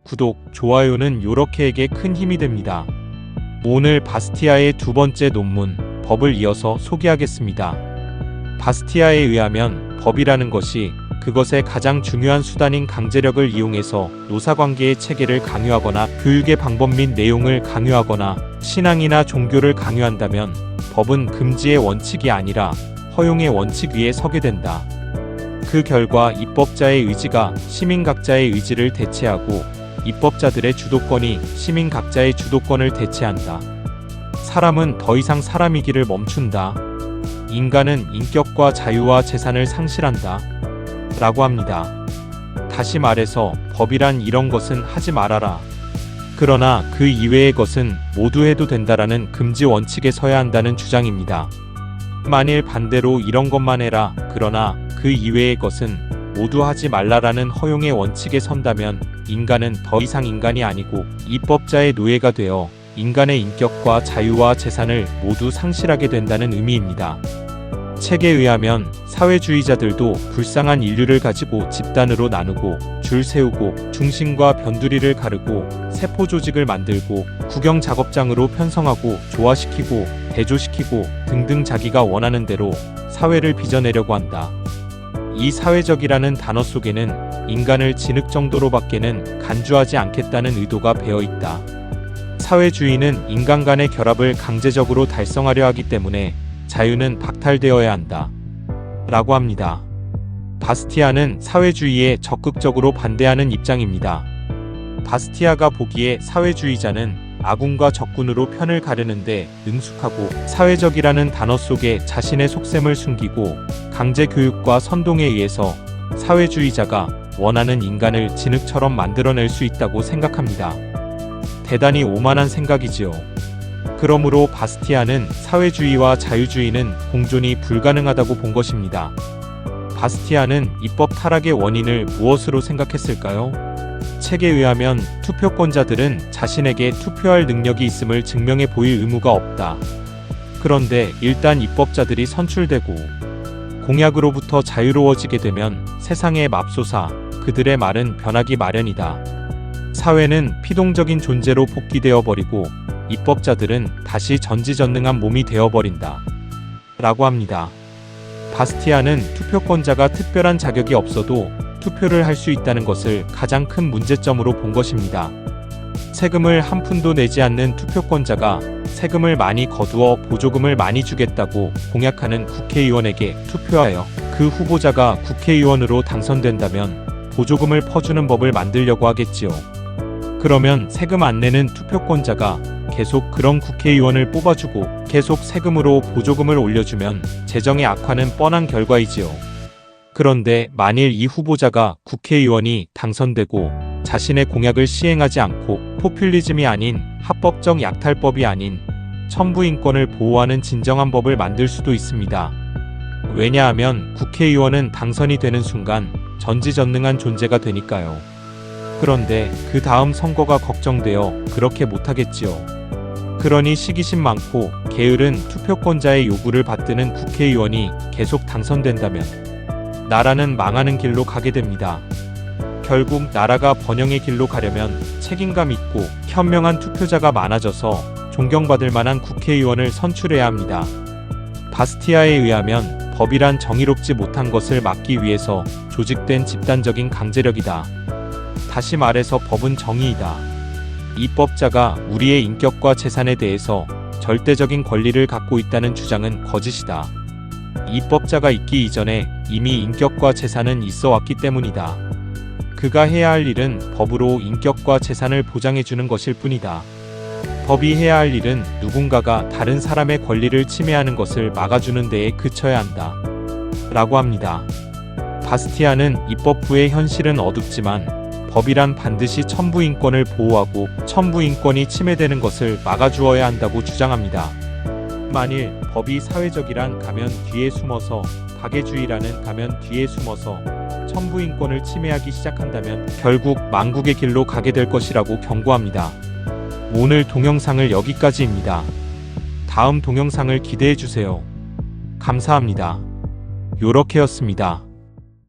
구독, 좋아요는 요렇게에게 큰 힘이 됩니다. 오늘 바스티아의 두 번째 논문, 법을 이어서 소개하겠습니다. 바스티아에 의하면 법이라는 것이 그것의 가장 중요한 수단인 강제력을 이용해서 노사관계의 체계를 강요하거나 교육의 방법 및 내용을 강요하거나 신앙이나 종교를 강요한다면 법은 금지의 원칙이 아니라 허용의 원칙 위에 서게 된다. 그 결과 입법자의 의지가 시민 각자의 의지를 대체하고 입법자들의 주도권이 시민 각자의 주도권을 대체한다. 사람은 더 이상 사람이기를 멈춘다. 인간은 인격과 자유와 재산을 상실한다. 라고 합니다. 다시 말해서 법이란 이런 것은 하지 말아라. 그러나 그 이외의 것은 모두 해도 된다라는 금지 원칙에 서야 한다는 주장입니다. 만일 반대로 이런 것만 해라, 그러나 그 이외의 것은 모두 하지 말라라는 허용의 원칙에 선다면 인간은 더 이상 인간이 아니고 입법자의 노예가 되어 인간의 인격과 자유와 재산을 모두 상실하게 된다는 의미입니다. 책에 의하면 사회주의자들도 불쌍한 인류를 가지고 집단으로 나누고 줄 세우고 중심과 변두리를 가르고 세포 조직을 만들고 국영 작업장으로 편성하고 조화시키고 대조시키고 등등 자기가 원하는 대로 사회를 빚어내려고 한다. 이 사회적이라는 단어 속에는 인간을 진흙 정도로밖에는 간주하지 않겠다는 의도가 배어 있다. 사회주의는 인간 간의 결합을 강제적으로 달성하려 하기 때문에 자유는 박탈되어야 한다. 라고 합니다. 바스티아는 사회주의에 적극적으로 반대하는 입장입니다. 바스티아가 보기에 사회주의자는 아군과 적군으로 편을 가르는데 능숙하고 사회적이라는 단어 속에 자신의 속셈을 숨기고 강제 교육과 선동에 의해서 사회주의자가 원하는 인간을 진흙처럼 만들어낼 수 있다고 생각합니다. 대단히 오만한 생각이지요. 그러므로 바스티아는 사회주의와 자유주의는 공존이 불가능하다고 본 것입니다. 바스티아는 입법 타락의 원인을 무엇으로 생각했을까요? 책에 의하면 투표권자들은 자신에게 투표할 능력이 있음을 증명해 보일 의무가 없다. 그런데 일단 입법자들이 선출되고 공약으로부터 자유로워지게 되면 세상의 맙소사, 그들의 말은 변하기 마련이다. 사회는 피동적인 존재로 복귀되어 버리고 입법자들은 다시 전지전능한 몸이 되어버린다. 라고 합니다. 바스티아는 투표권자가 특별한 자격이 없어도 투표를 할 수 있다는 것을 가장 큰 문제점으로 본 것입니다. 세금을 한 푼도 내지 않는 투표권자가 세금을 많이 거두어 보조금을 많이 주겠다고 공약하는 국회의원에게 투표하여 그 후보자가 국회의원으로 당선된다면 보조금을 퍼주는 법을 만들려고 하겠지요. 그러면 세금 안 내는 투표권자가 계속 그런 국회의원을 뽑아주고 계속 세금으로 보조금을 올려주면 재정의 악화는 뻔한 결과이지요. 그런데 만일 이 후보자가 국회의원이 당선되고 자신의 공약을 시행하지 않고 포퓰리즘이 아닌 합법적 약탈법이 아닌 천부인권을 보호하는 진정한 법을 만들 수도 있습니다. 왜냐하면 국회의원은 당선이 되는 순간 전지전능한 존재가 되니까요. 그런데 그 다음 선거가 걱정되어 그렇게 못하겠지요. 그러니 시기심 많고 게으른 투표권자의 요구를 받드는 국회의원이 계속 당선된다면 나라는 망하는 길로 가게 됩니다. 결국 나라가 번영의 길로 가려면 책임감 있고 현명한 투표자가 많아져서 존경받을 만한 국회의원을 선출해야 합니다. 바스티아에 의하면 법이란 정의롭지 못한 것을 막기 위해서 조직된 집단적인 강제력이다. 다시 말해서 법은 정의이다. 입법자가 우리의 인격과 재산에 대해서 절대적인 권리를 갖고 있다는 주장은 거짓이다. 입법자가 있기 이전에 이미 인격과 재산은 있어 왔기 때문이다. 그가 해야 할 일은 법으로 인격과 재산을 보장해주는 것일 뿐이다. 법이 해야 할 일은 누군가가 다른 사람의 권리를 침해하는 것을 막아주는 데에 그쳐야 한다. 라고 합니다. 바스티아는 입법부의 현실은 어둡지만 법이란 반드시 천부인권을 보호하고 천부인권이 침해되는 것을 막아주어야 한다고 주장합니다. 만일 법이 사회적이란 가면 뒤에 숨어서 박애주의라는 가면 뒤에 숨어서 천부인권을 침해하기 시작한다면 결국 망국의 길로 가게 될 것이라고 경고합니다. 오늘 동영상을 여기까지입니다. 다음 동영상을 기대해주세요. 감사합니다. 요렇게였습니다.